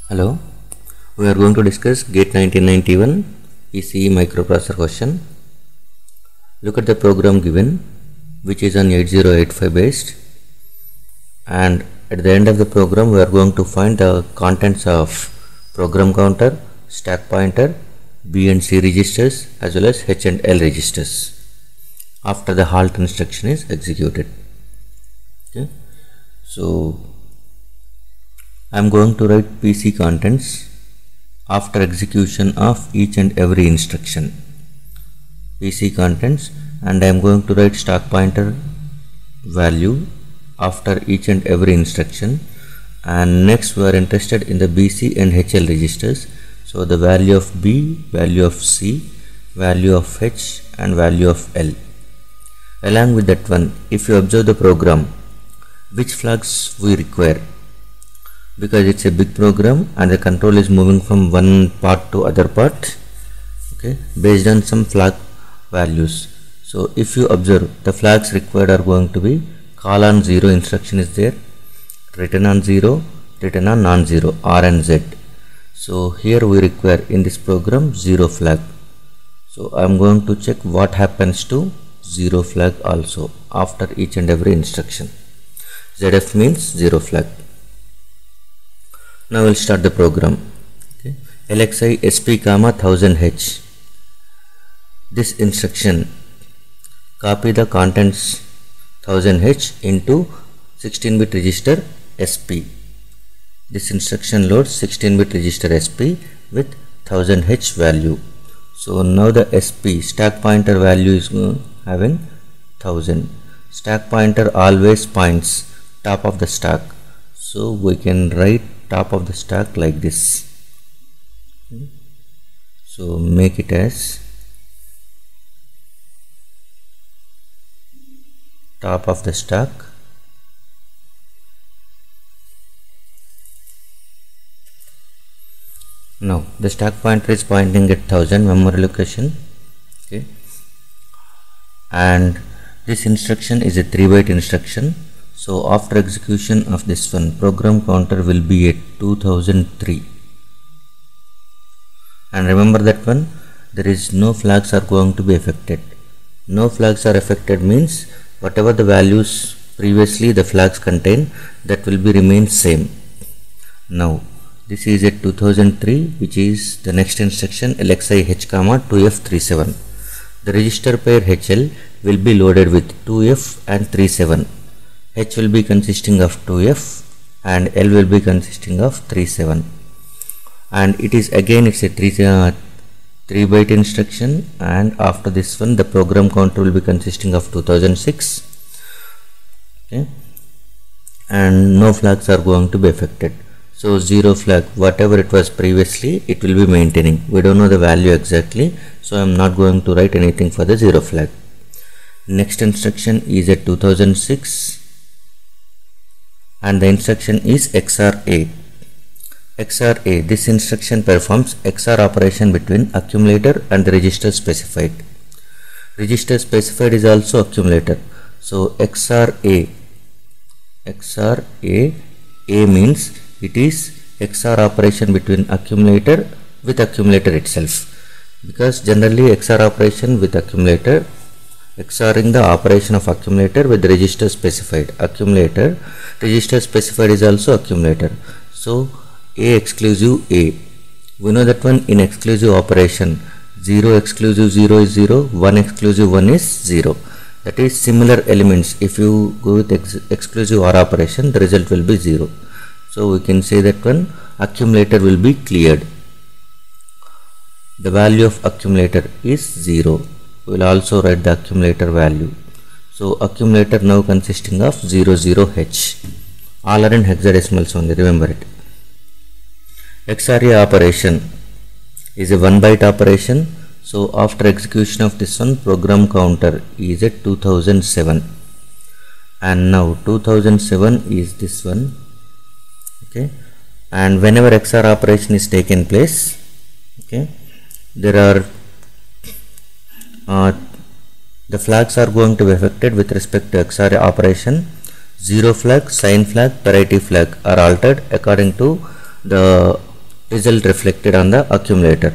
Hello, we are going to discuss GATE 1991 ECE microprocessor question. Look at the program given, which is on 8085 based, and at the end of the program we are going to find the contents of program counter, stack pointer, B and C registers as well as H and L registers after the halt instruction is executed. Okay. So I am going to write PC contents after execution of each and every instruction. PC contents, and I am going to write stack pointer value after each and every instruction, and next we are interested in the BC and HL registers. So the value of B, value of C, value of H and value of L. Along with that one, if you observe the program, which flags we require, because it's a big program and the control is moving from one part to other part, okay, based on some flag values. So if you observe, the flags required are going to be call on 0 instruction is there, return on 0, return on non-zero, R and Z. So here we require in this program 0 flag. So I am going to check what happens to 0 flag also after each and every instruction. ZF means 0 flag. Now we'll start the program. Okay. LXI SP comma 1000H. This instruction, copy the contents 1000H into 16-bit register SP. This instruction loads 16-bit register SP with 1000H value. So now the SP stack pointer value is having 1000. Stack pointer always points top of the stack. So we can write top of the stack like this. So make it as top of the stack. Now the stack pointer is pointing at 1000 memory location. Okay, and this instruction is a 3-byte instruction. So after execution of this one, program counter will be at 2003. And remember that one, there is no flags are going to be affected. No flags are affected means whatever the values previously the flags contain, that will be remain same. Now this is at 2003, which is the next instruction LXI H comma 2F37. The register pair HL will be loaded with 2F and 37. H will be consisting of 2F and L will be consisting of 37, and it is again it's a 3-byte instruction, and after this one the program counter will be consisting of 2006. Okay, and no flags are going to be affected. So 0 flag, whatever it was previously, it will be maintaining. We don't know the value exactly, so I am not going to write anything for the 0 flag. Next instruction is at 2006. And the instruction is XRA. XRA, this instruction performs XR operation between accumulator and the register specified. Register specified is also accumulator. So XRA, A means it is XR operation between accumulator with accumulator itself, because generally XR operation with accumulator, XORing the operation of accumulator with register specified. Accumulator, register specified is also accumulator. So A exclusive A, we know that one in exclusive operation 0 exclusive 0 is 0, 1 exclusive 1 is 0. That is similar elements. If you go with exclusive OR operation, the result will be 0. So we can say that one accumulator will be cleared. The value of accumulator is 0. We will also write the accumulator value. So accumulator now consisting of 00H. All are in hexadecimals only, remember it. XRA operation is a 1-byte operation. So after execution of this one, program counter is at 2007. And now 2007 is this one. Okay. And whenever XR operation is taken place, okay, there are the flags are going to be affected with respect to XR operation. 0 flag, sign flag, parity flag are altered according to the result reflected on the accumulator.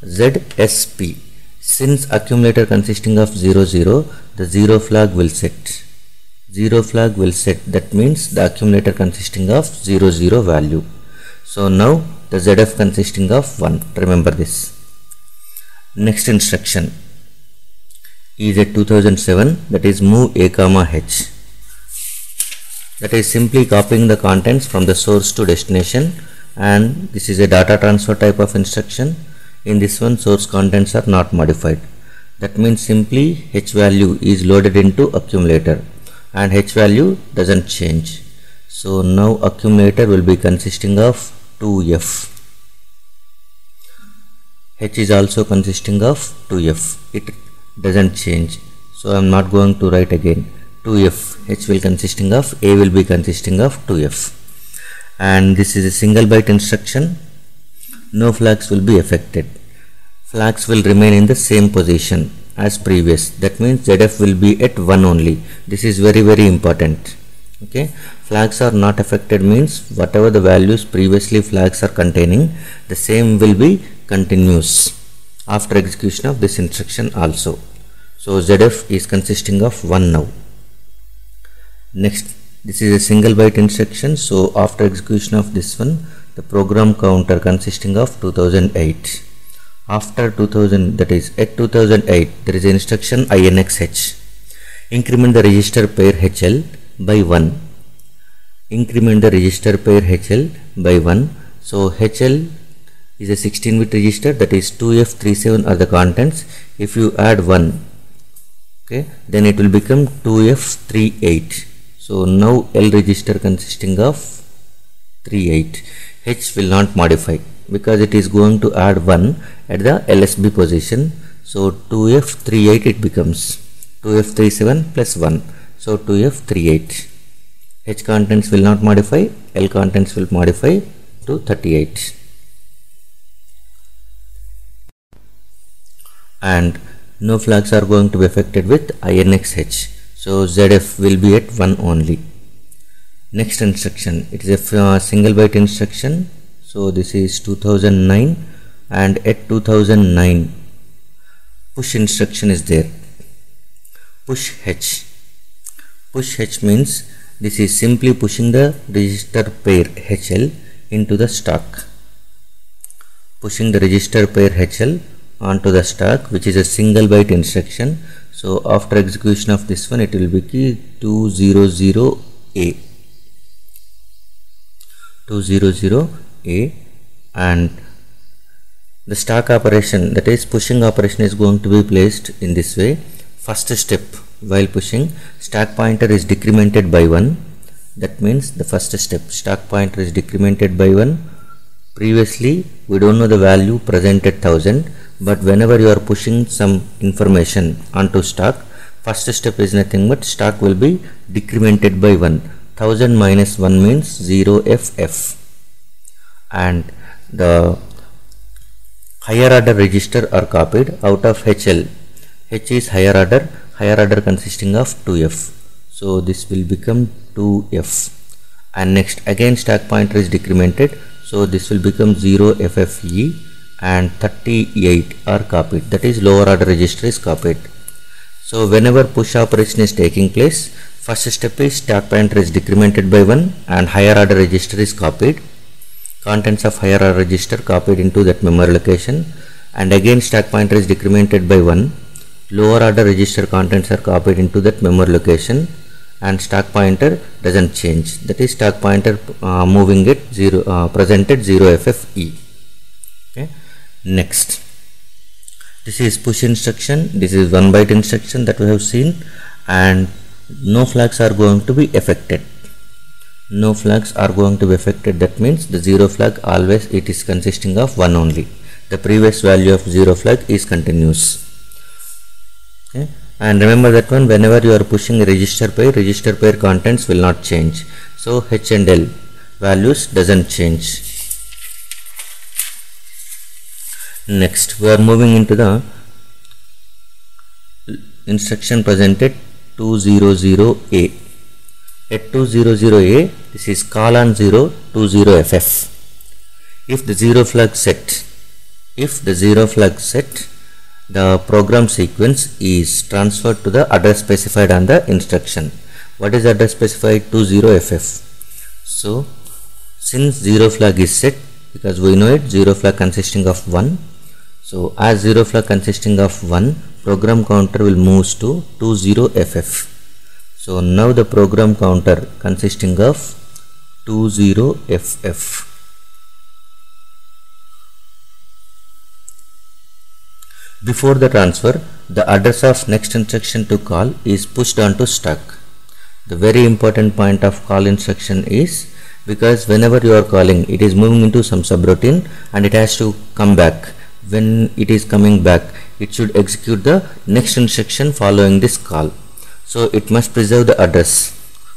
ZSP, since accumulator consisting of 0 0, the 0 flag will set. 0 flag will set, that means the accumulator consisting of 0 0 value. So now the ZF consisting of 1, remember this. Next instruction is at 2007, that is move A comma H. That is simply copying the contents from the source to destination, and this is a data transfer type of instruction. In this one, source contents are not modified. That means simply H value is loaded into accumulator and H value doesn't change. So now accumulator will be consisting of 2F. H is also consisting of 2F. It doesn't change. So I am not going to write again. 2F, H will consisting of, A will be consisting of 2F. And this is a single byte instruction. No flags will be affected. Flags will remain in the same position as previous. That means ZF will be at 1 only. This is very important. Okay, flags are not affected means whatever the values previously flags are containing, the same will be continuous after execution of this instruction also. So ZF is consisting of 1 now. Next, this is a single byte instruction. So after execution of this one, the program counter consisting of 2008. After 2000, that is at 2008, there is an instruction INXH. Increment the register pair HL by 1. Increment the register pair HL by 1. So HL is a 16-bit register, that is 2F37 are the contents. If you add 1, okay, then it will become 2F38. So now L register consisting of 38. H will not modify because it is going to add 1 at the LSB position. So 2F38 it becomes 2F37 plus 1. So 2F38. H contents will not modify, L contents will modify to 38. And no flags are going to be affected with INXH. So ZF will be at 1 only. Next instruction, it is a single byte instruction. So this is 2009, and at 2009 push instruction is there. Push H. Push H means this is simply pushing the register pair HL into the stack. Pushing the register pair HL onto the stack, which is a single byte instruction. So after execution of this one, it will be key 200A. 200A, and the stack operation, that is pushing operation, is going to be placed in this way. First step, while pushing, stack pointer is decremented by 1. That means the first step, stack pointer is decremented by 1. Previously we don't know the value present at 1000, but whenever you are pushing some information onto stack, first step is nothing but stack will be decremented by 1. 1000 minus 1 means 0FF, and the higher order register are copied out of HL. H is higher order consisting of 2F. So this will become 2F, and next again stack pointer is decremented. So this will become 0FFE, and 38 are copied. That is lower order register is copied. So whenever push operation is taking place, first step is stack pointer is decremented by 1 and higher order register is copied. Contents of higher order register copied into that memory location, and again stack pointer is decremented by 1. Lower order register contents are copied into that memory location, and stack pointer doesn't change. That is stack pointer moving it 0 presented 0FFE. Okay. Next, this is push instruction. This is 1 byte instruction that we have seen, and no flags are going to be affected. No flags are going to be affected. That means the 0 flag always it is consisting of 1 only. The previous value of 0 flag is continuous. Okay. And remember that one, whenever you are pushing a register pair contents will not change. So H and L values doesn't change. Next, we are moving into the instruction presented 200A. At 200A, this is call on 0 20FF. If the zero flag set, the program sequence is transferred to the address specified on the instruction. What is address specified? 20FF. So since zero flag is set, because we know it, zero flag consisting of 1. So as zero flag consisting of 1, program counter will move to 20FF. So now the program counter consisting of 20FF. Before the transfer, the address of next instruction to call is pushed onto stack. The very important point of call instruction is, because whenever you are calling, it is moving into some subroutine and it has to come back. When it is coming back, it should execute the next instruction following this call. So it must preserve the address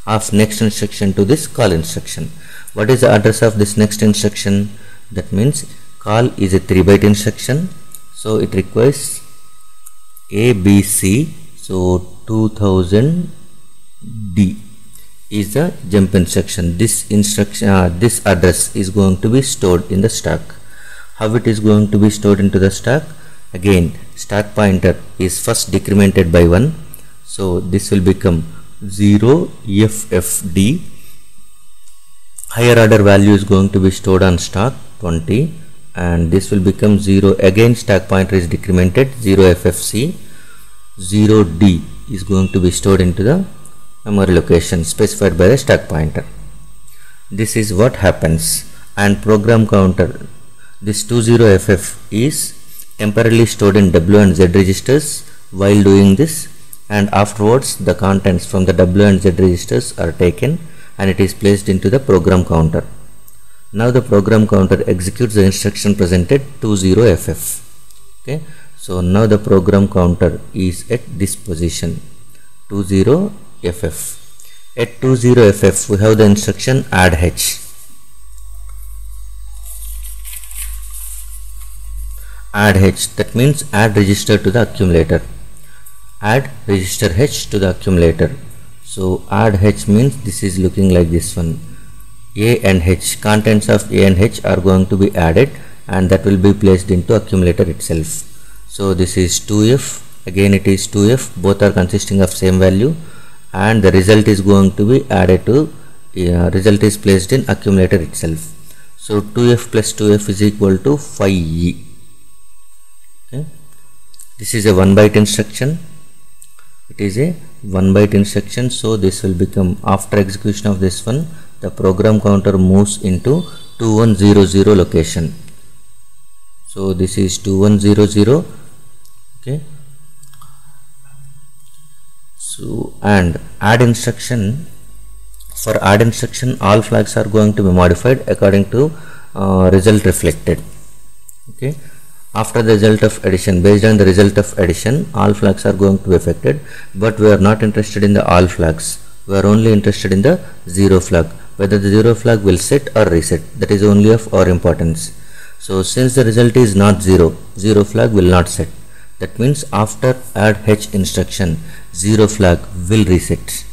of next instruction to this call instruction. What is the address of this next instruction? That means call is a 3-byte instruction. So it requires ABC. So 2000D is the jump instruction. This instruction, this address is going to be stored in the stack. How it is going to be stored into the stack? Again, stack pointer is first decremented by 1. So this will become 0FFD. Higher order value is going to be stored on stack 20, and this will become 0. Again stack pointer is decremented, 0FFC. 0D is going to be stored into the memory location specified by the stack pointer. This is what happens. And program counter, this 20FF is temporarily stored in W and Z registers while doing this, and afterwards the contents from the W and Z registers are taken and it is placed into the program counter. Now the program counter executes the instruction presented 20FF. Okay, so now the program counter is at this position 20FF. At 20FF we have the instruction add H. Add H, that means add register to the accumulator. Add register H to the accumulator. So add H means this is looking like this one. A and H, contents of A and H are going to be added and that will be placed into accumulator itself. So this is 2F, again it is 2F, both are consisting of same value, and the result is going to be added to, result is placed in accumulator itself. So 2F plus 2F is equal to 5E. Okay. This is a 1-byte instruction. It is a 1-byte instruction, so this will become, after execution of this one, the program counter moves into 2100 location. So this is 2100. Okay. So and add instruction, for add instruction all flags are going to be modified according to result reflected. Okay. After the result of addition, based on the result of addition, all flags are going to be affected, but we are not interested in the all flags. We are only interested in the zero flag, whether the zero flag will set or reset. That is only of our importance. So since the result is not 0, zero flag will not set. That means after add H instruction, zero flag will reset.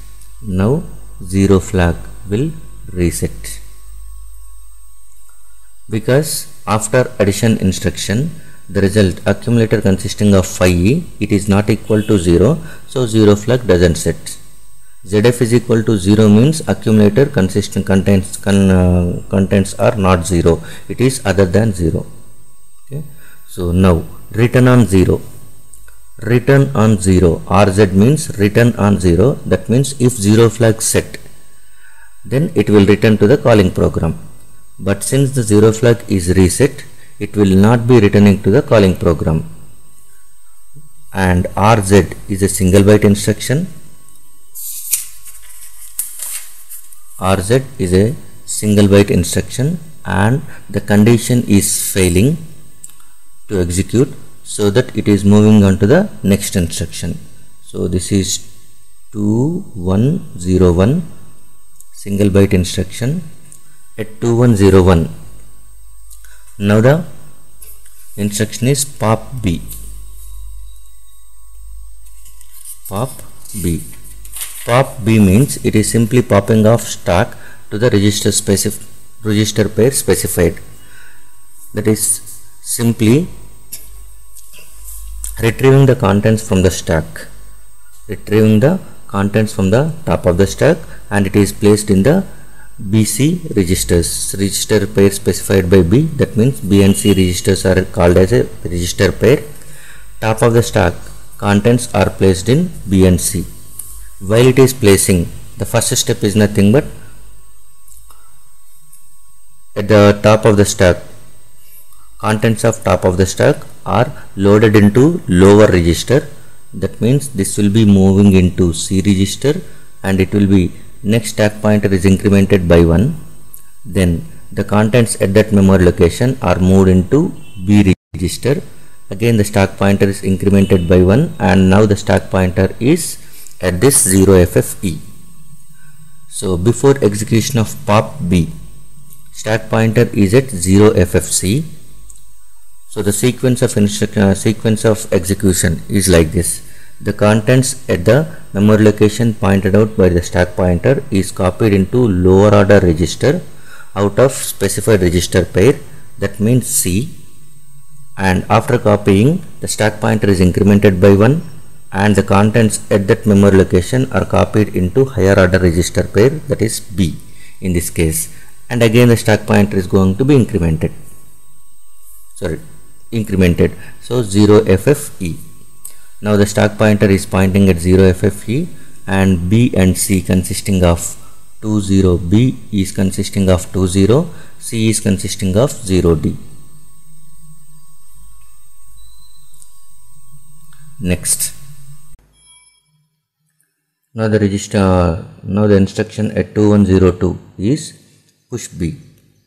Now zero flag will reset, because after addition instruction, the result accumulator consisting of 5E, it is not equal to 0, so zero flag doesn't set. ZF is equal to 0 means accumulator consisting contents are not 0, it is other than 0. Okay. So now return on 0. Return on 0, RZ means return on 0. That means if zero flag set, then it will return to the calling program. But since the zero flag is reset, it will not be returning to the calling program. And RZ is a single byte instruction. RZ is a single byte instruction, and the condition is failing to execute, so that it is moving on to the next instruction. So this is 2101 single byte instruction. At 2101, now the instruction is pop B. Pop B. Pop B means it is simply popping off stack to the register pair specified. that is simply retrieving the contents from the stack, retrieving the contents from the top of the stack, and it is placed in the BC registers, register pair specified by B. That means B and C registers are called as a register pair. Top of the stack contents are placed in B and C. While it is placing, the first step is nothing but at the top of the stack, contents of top of the stack are loaded into lower register. That means this will be moving into C register, and it will be next stack pointer is incremented by 1. Then the contents at that memory location are moved into B register. Again the stack pointer is incremented by 1, and now the stack pointer is at this 0FFE. So before execution of pop B, stack pointer is at 0FFC. So the sequence of execution is like this. The contents at the memory location pointed out by the stack pointer is copied into lower order register out of specified register pair, that means C, and after copying the stack pointer is incremented by 1, and the contents at that memory location are copied into higher order register pair, that is B in this case, and again the stack pointer is going to be incremented, so 0FFE. Now the stack pointer is pointing at 0FFE, and B and C consisting of 20, B is consisting of 20, C is consisting of 0D. Next, now the instruction at 2102 is push B.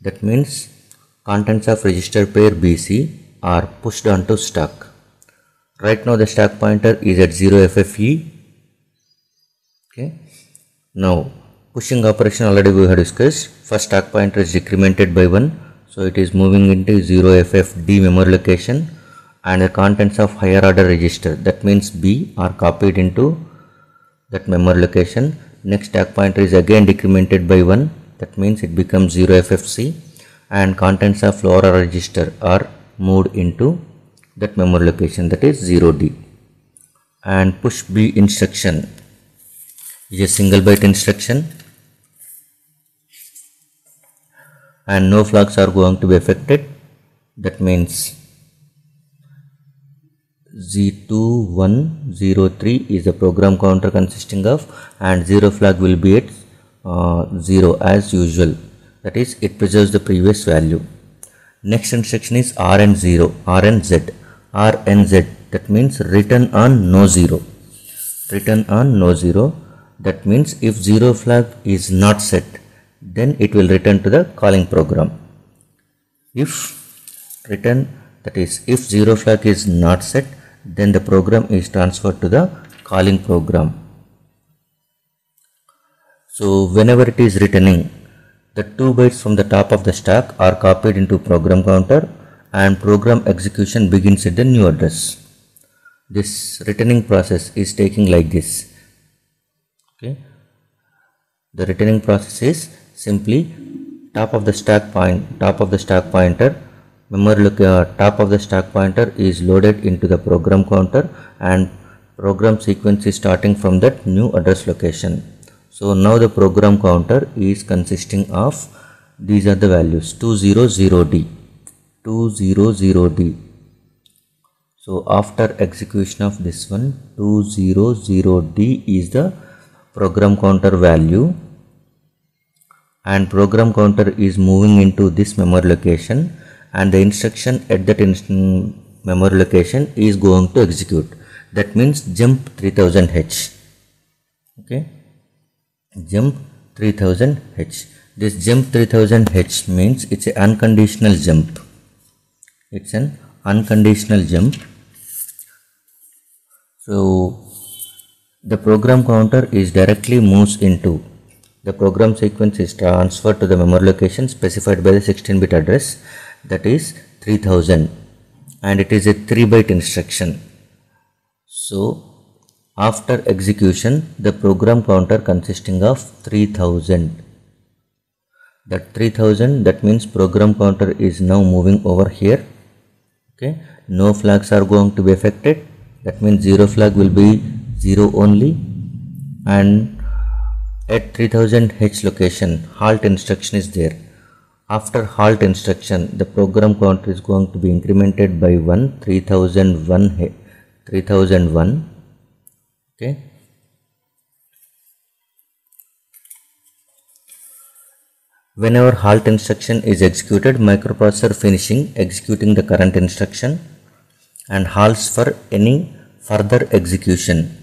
That means contents of register pair BC are pushed onto stack. Right now the stack pointer is at 0FFE. Okay. Now pushing operation already we have discussed. First stack pointer is decremented by 1, so it is moving into 0FFD memory location, and the contents of higher order register, that means B, are copied into that memory location. Next stack pointer is again decremented by 1, that means it becomes 0FFC, and contents of lower order register are moved into that memory location, that is 0D. And push B instruction is a single byte instruction, and no flags are going to be affected. That means Z2103 is the program counter consisting of, and 0 flag will be at 0 as usual, that is it preserves the previous value. Next instruction is RN0, RNZ. RNZ, that means return on no 0. Return on no 0, that means if 0 flag is not set, then it will return to the calling program. If 0 flag is not set, then the program is transferred to the calling program. So whenever it is returning, the 2 bytes from the top of the stack are copied into program counter, and program execution begins at the new address. This returning process is taking like this. Okay. The returning process is simply top of the stack pointer top of the stack pointer is loaded into the program counter, and program sequence is starting from that new address location. So now the program counter is consisting of, these are the values, 200D. So after execution of this one, 200D is the program counter value, and program counter is moving into this memory location, and the instruction at that memory location is going to execute. That means jump 3000H. Okay, jump 3000H. This jump 3000H means it's an unconditional jump. It's an unconditional jump. So the program counter is directly moves into, the program sequence is transferred to the memory location specified by the 16-bit address, that is 3000, and it is a 3-byte instruction. So after execution, the program counter consisting of 3000. That 3000, that means program counter is now moving over here. Okay, no flags are going to be affected. That means 0 flag will be 0 only, and at 3000 H location halt instruction is there. After halt instruction, the program counter is going to be incremented by 1, 3001. Okay. Whenever halt instruction is executed, microprocessor finishing executing the current instruction and halts for any further execution.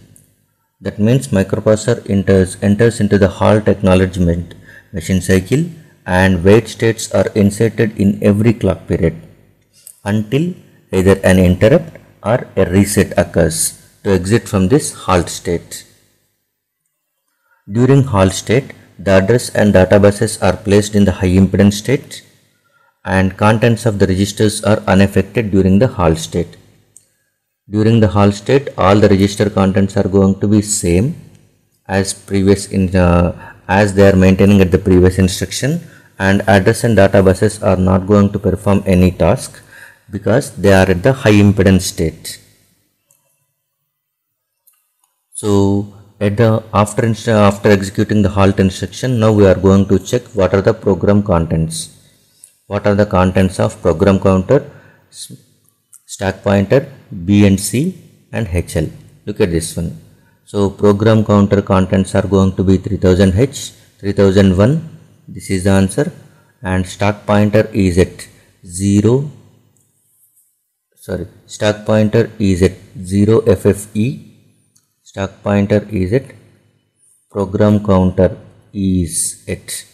That means microprocessor enters into the halt acknowledgement machine cycle, and wait states are inserted in every clock period until either an interrupt or a reset occurs to exit from this halt state. During halt state, the address and data buses are placed in the high impedance state, and contents of the registers are unaffected during the halt state. During the halt state, all the register contents are going to be same as as they are maintaining at the previous instruction, and address and data buses are not going to perform any task because they are at the high impedance state. So after executing the halt instruction, now we are going to check what are the program contents. What are the contents of program counter, stack pointer, B and C, and HL. Look at this one. So program counter contents are going to be 3000H, 3001. This is the answer. And stack pointer is at 0. Stack pointer is at 0 FFE. Stack pointer is at program counter is at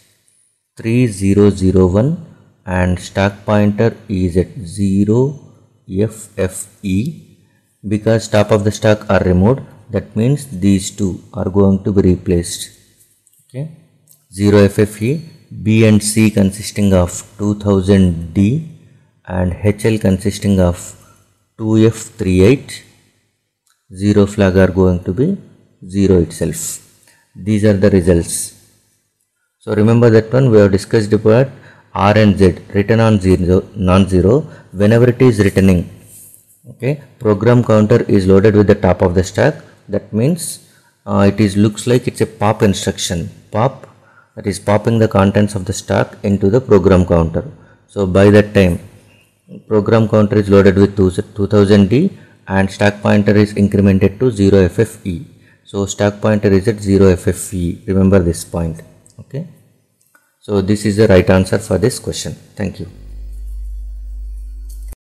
3001, and stack pointer is at 0 FFE. Because top of the stack are removed, that means these two are going to be replaced. Okay, 0 FFE, B and C consisting of 2000D, and HL consisting of 2F38. 0 flag are going to be 0 itself. These are the results. So remember that one we have discussed about R and Z written on non-zero. Whenever it is returning, okay, program counter is loaded with the top of the stack. That means looks like it's a pop instruction. Pop, that is popping the contents of the stack into the program counter. So by that time, program counter is loaded with 2000D, and stack pointer is incremented to 0 FFE. So stack pointer is at 0 FFE. Remember this point. Okay. So this is the right answer for this question. Thank you.